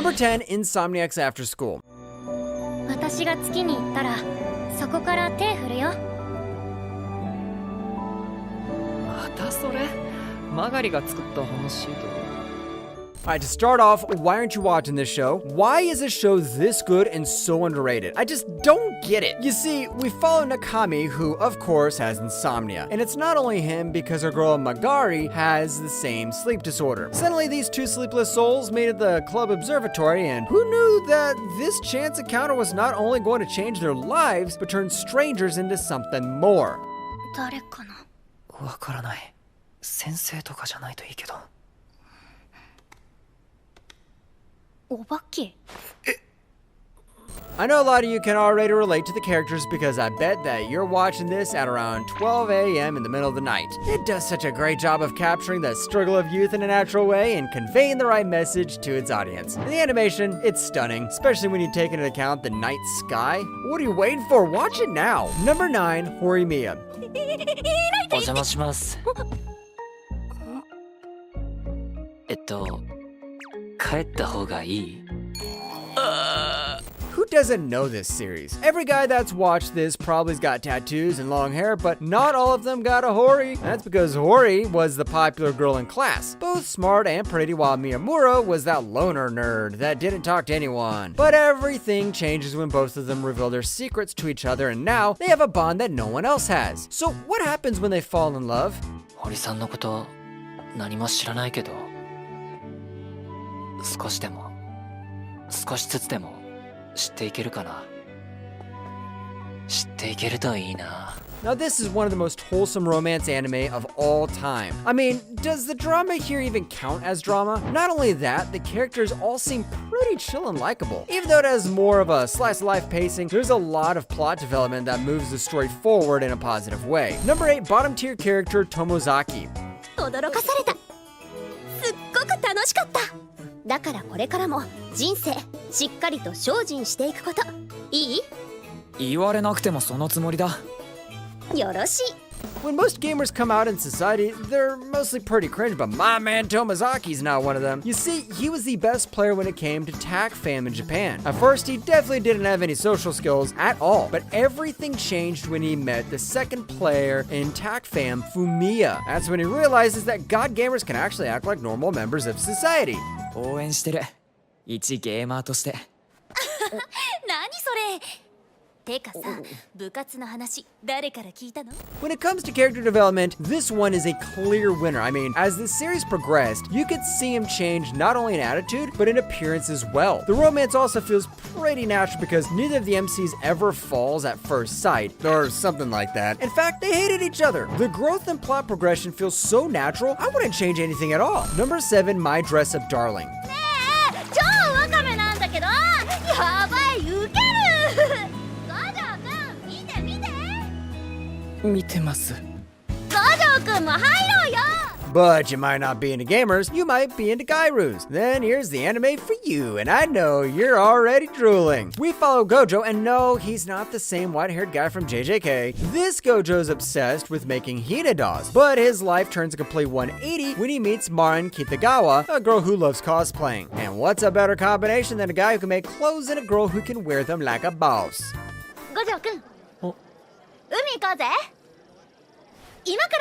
Number 10, Insomniacs After School. 私が月に行ったらそこから手振るよ。またそれ？マガリが作った話で。Alright, to start off, why aren't you watching this show? Why is this show this good and so underrated? I just don't get it. You see, we follow Nakami, who, of course, has insomnia. And it's not only him because our girl Magari has the same sleep disorder. Suddenly, these two sleepless souls made it the club observatory, and who knew that this chance encounter was not only going to change their lives, but turn strangers into something more? 誰かな。わからない。先生とかじゃないといいけど。お化け。I know a lot of you can already relate to the characters because I bet that you're watching this at around 12 a.m. in the middle of the night. It does such a great job of capturing the struggle of youth in a natural way and conveying the right message to its audience. And the animation, it's stunning, especially when you take into account the night sky. What are you waiting for? Watch it now. Number 9, Horimiya. お邪魔します。帰った方がいい？ Who doesn't know this series? Every guy that's watched this probably's got tattoos and long hair, but not all of them got a Hori. That's because Hori was the popular girl in class, both smart and pretty, while Miyamura was that loner nerd that didn't talk to anyone. But everything changes when both of them reveal their secrets to each other, and now they have a bond that no one else has. So what happens when they fall in love? 堀さんのこと何も知らないけど、少しずつでも知っていけるかな。知っていけるといいな。 Now this is one of the most wholesome romance anime of all time. I mean, does the drama here even count as drama? Not only that, the characters all seem pretty chill and likable. Even though it has more of a slice-of-life pacing, there's a lot of plot development that moves the story forward in a positive way. Number 8, bottom-tier character Tomozaki. 驚かされた。すっごく楽しかった。だからこれからも人生しっかりと精進していくこと。いい？言われなくてもそのつもりだ。よろしい。 When most gamers come out in society, they're mostly pretty cringe, but my man Tomozaki's not one of them. You see, he was the best player when it came to TAC-FAM in Japan. At first, he definitely didn't have any social skills at all, but everything changed when he met the second player in TAC-FAM, Fumiya. That's when he realizes that God gamers can actually act like normal members of society. 応援してる。一ゲーマーとして。何それ。てかさ、部活の話誰から聞いたの？ When it comes to character development, this one is a clear winner. I mean, as the series progressed, you could see him change not only in attitude, but in appearance as well. The romance also feels pretty natural because neither of the MCs ever falls at first sight, or something like that. In fact, they hated each other. The growth and plot progression feels so natural, I wouldn't change anything at all. Number 7, My Dress-Up Darling. ねえ、超ワカメなんだけど、やばい、ウケる。見てます。五条くんも入ろうよ。 But you might not be into gamers, you might be into Gairus. Then here's the anime for you, and I know you're already drooling. We follow Gojo, and no, he's not the same white-haired guy from JJK. This Gojo's obsessed with making Hinadas, but his life turns a complete 180 when he meets Marin Kitagawa, a girl who loves cosplaying. And what's a better combination than a guy who can make clothes and a girl who can wear them like a boss? 五条くん。海行こうぜ。今か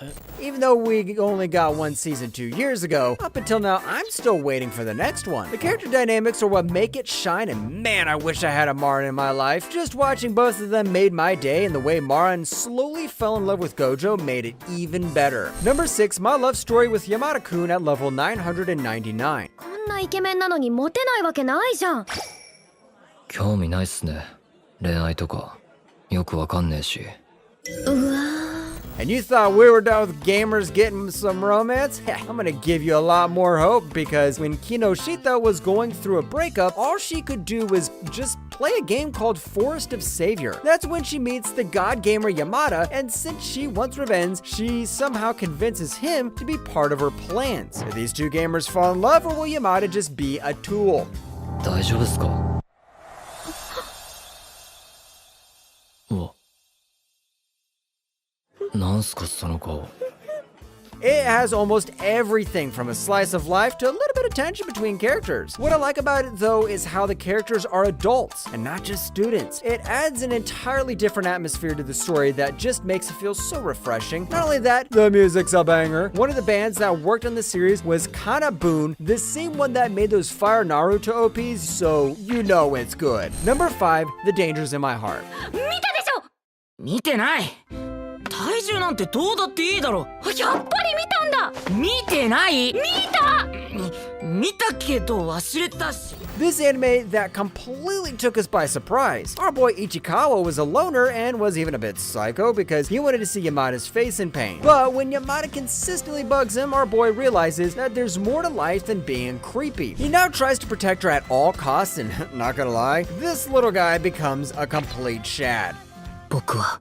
ら。 Even though we only got one season 2 years ago, up until now, I'm still waiting for the next one. The character dynamics are what make it shine, and man, I wish I had a Marin in my life. Just watching both of them made my day, and the way Marin slowly fell in love with Gojo made it even better. Number 6, my love story with Yamada-kun at level 999. こんなイケメンなのにモテないわけないじゃん。興味ないっすね。恋愛とかよくわかんねえし。うわ。 And you thought we were done with gamers getting some romance? I'm gonna give you a lot more hope, because when Kinoshita was going through a breakup, all she could do was just play a game called Forest of Savior. That's when she meets the god gamer Yamada, and since she wants revenge, she somehow convinces him to be part of her plans. Do these two gamers fall in love, or will Yamada just be a tool? 大丈夫っすか？なんすかその顔。It has almost everything from a slice of life to a little bit of tension between characters. What I like about it though is how the characters are adults and not just students. It adds an entirely different atmosphere to the story that just makes it feel so refreshing. Not only that, the music's a banger. One of the bands that worked on the series was Kanabun, the same one that made those Fire Naruto OPs, so you know it's good. Number 5, The Dangers in My Heart. 見たでしょ。見てない。体重なんてどうだっていいだろ。やっぱり見たんだ。見てない。見た。見たけど忘れたし。 This anime that completely took us by surprise. Our boy Ichikawa was a loner and was even a bit psycho because he wanted to see Yamada's face in pain. But when Yamada consistently bugs him, our boy realizes that there's more to life than being creepy. He now tries to protect her at all costs and, not gonna lie, this little guy becomes a complete shad. 僕は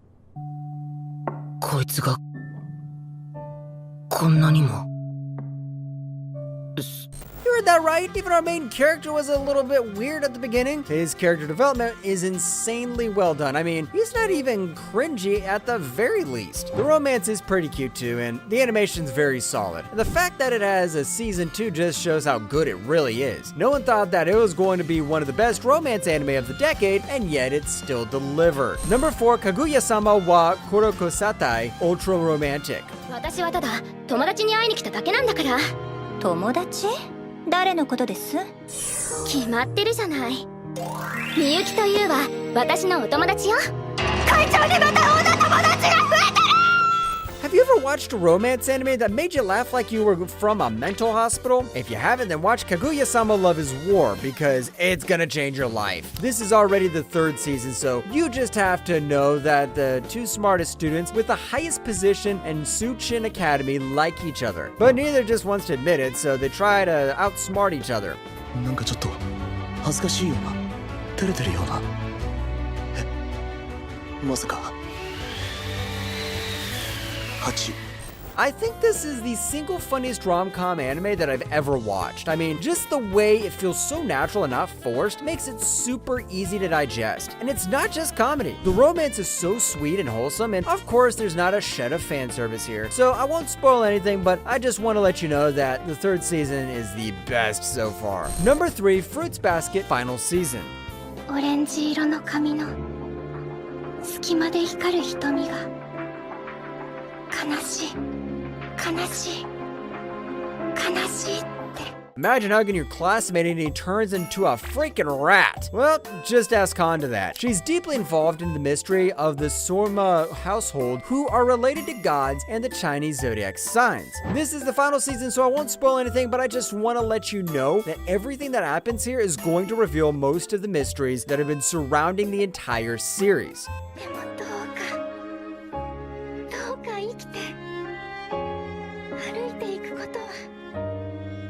こいつがこんなにも。 You heard that right, even our main character was a little bit weird at the beginning. His character development is insanely well done. I mean, he's not even cringy at the very least. The romance is pretty cute too, and the animation's very solid. And the fact that it has a season 2 just shows how good it really is. No one thought that it was going to be one of the best romance anime of the decade, and yet it still delivered. Number 4, Kaguya-sama wa Korokosatai, Ultra Romantic. 私はただ友達に会いに来ただけなんだから。友達？誰のことです？決まってるじゃない。みゆきというは私のお友達よ。会長にまた女友達が増えてる。 Have you ever watched a romance anime that made you laugh like you were from a mental hospital? If you haven't, then watch Kaguya-sama Love is War because it's gonna change your life. This is already the 3rd season, so you just have to know that the 2 smartest students with the highest position in Suchin Academy like each other. But neither just wants to admit it, so they try to outsmart each other. なんかちょっと恥ずかしいような照れてるようなまさか8 I think this is the single funniest rom-com anime that I've ever watched. I mean, just the way it feels so natural and not forced makes it super easy to digest. And it's not just comedy. The romance is so sweet and wholesome, and of course there's not a shed of fan service here. So I won't spoil anything, but I just want to let you know that the 3rd season is the best so far. Number 3, Fruits Basket Final Season. オレンジ色の髪の隙間で光る瞳が悲しい悲しい悲しいって。 Imagine hugging your classmate and he turns into a freaking rat. Well, just ask Han to that. She's deeply involved in the mystery of the Sorma household, who are related to gods and the Chinese zodiac signs. This is the final season, so I won't spoil anything, but I just want to let you know that everything that happens here is going to reveal most of the mysteries that have been surrounding the entire series. でもどうか生きて歩いていくことは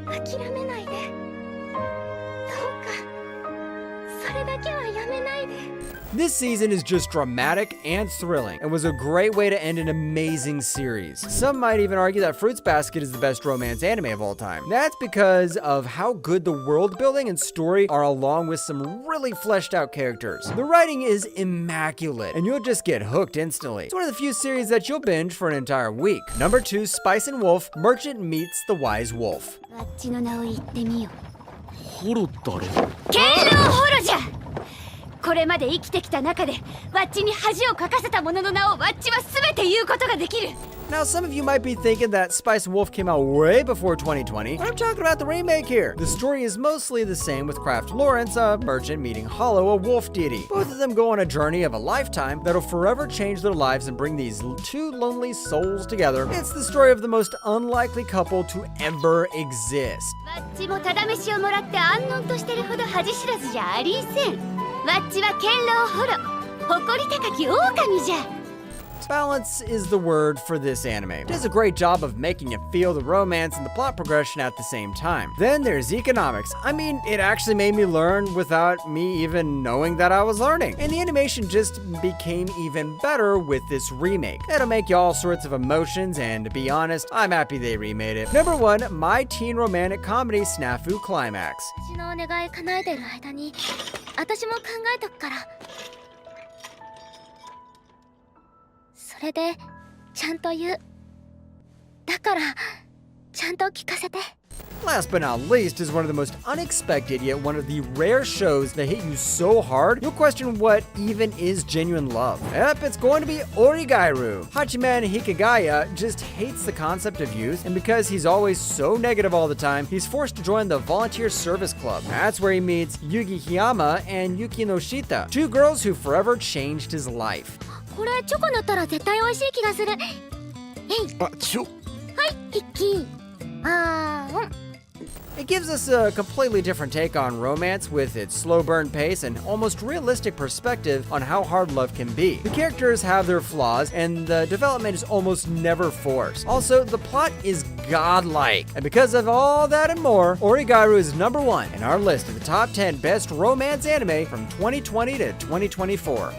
諦めないで。どうかそれだけはやめないで。 This season is just dramatic and thrilling and was a great way to end an amazing series. Some might even argue that Fruits Basket is the best romance anime of all time. That's because of how good the world building and story are, along with some really fleshed out characters. The writing is immaculate and you'll just get hooked instantly. It's one of the few series that you'll binge for an entire week. Number 2, Spice and Wolf, Merchant Meets the Wise Wolf. わっちの名を言ってみよ。ホロだろケイローホロじゃ。これまで生きてきた中でワッチに恥をかかせた者の名をワッチは全て言うことができる。 Now, some of you might be thinking that Spice and Wolf came out way before 2020, but I'm talking about the remake here. The story is mostly the same with Kraft Lawrence, a merchant meeting Hollow, a wolf deity. Both of them go on a journey of a lifetime that'll forever change their lives and bring these 2 lonely souls together. It's the story of the most unlikely couple to ever exist. ワッチもただ飯をもらって安穏としてるほど恥知らずじゃありせん。ワッチは堅牢ホロ、誇り高き狼じゃ。 Balance is the word for this anime. It does a great job of making you feel the romance and the plot progression at the same time. Then there's economics. I mean, it actually made me learn without me even knowing that I was learning. And the animation just became even better with this remake. It'll make you all sorts of emotions, and to be honest, I'm happy they remade it. Number 1, My Teen Romantic Comedy Snafu Climax. 私のお願い叶えてる間に私も考えとくから。それでちゃんと言う。だからちゃんと聞かせて。 Last but not least is one of the most unexpected yet one of the rare shows that hit you so hard you'll question what even is genuine love. Yep, it's going to be Origairu. Hachiman Hikigaya just hates the concept of youth, and because he's always so negative all the time, he's forced to join the volunteer service club. That's where he meets Yugi Hiyama and Yuki Noshita, two girls who forever changed his life. これチョコ塗ったら絶対美味しい気がする。あちょはいヒッキー。It gives us a completely different take on romance with its slow burn pace and almost realistic perspective on how hard love can be. The characters have their flaws and the development is almost never forced. Also, the plot is godlike. And because of all that and more, Origairu is number 1 in our list of the top 10 best romance anime from 2020 to 2024.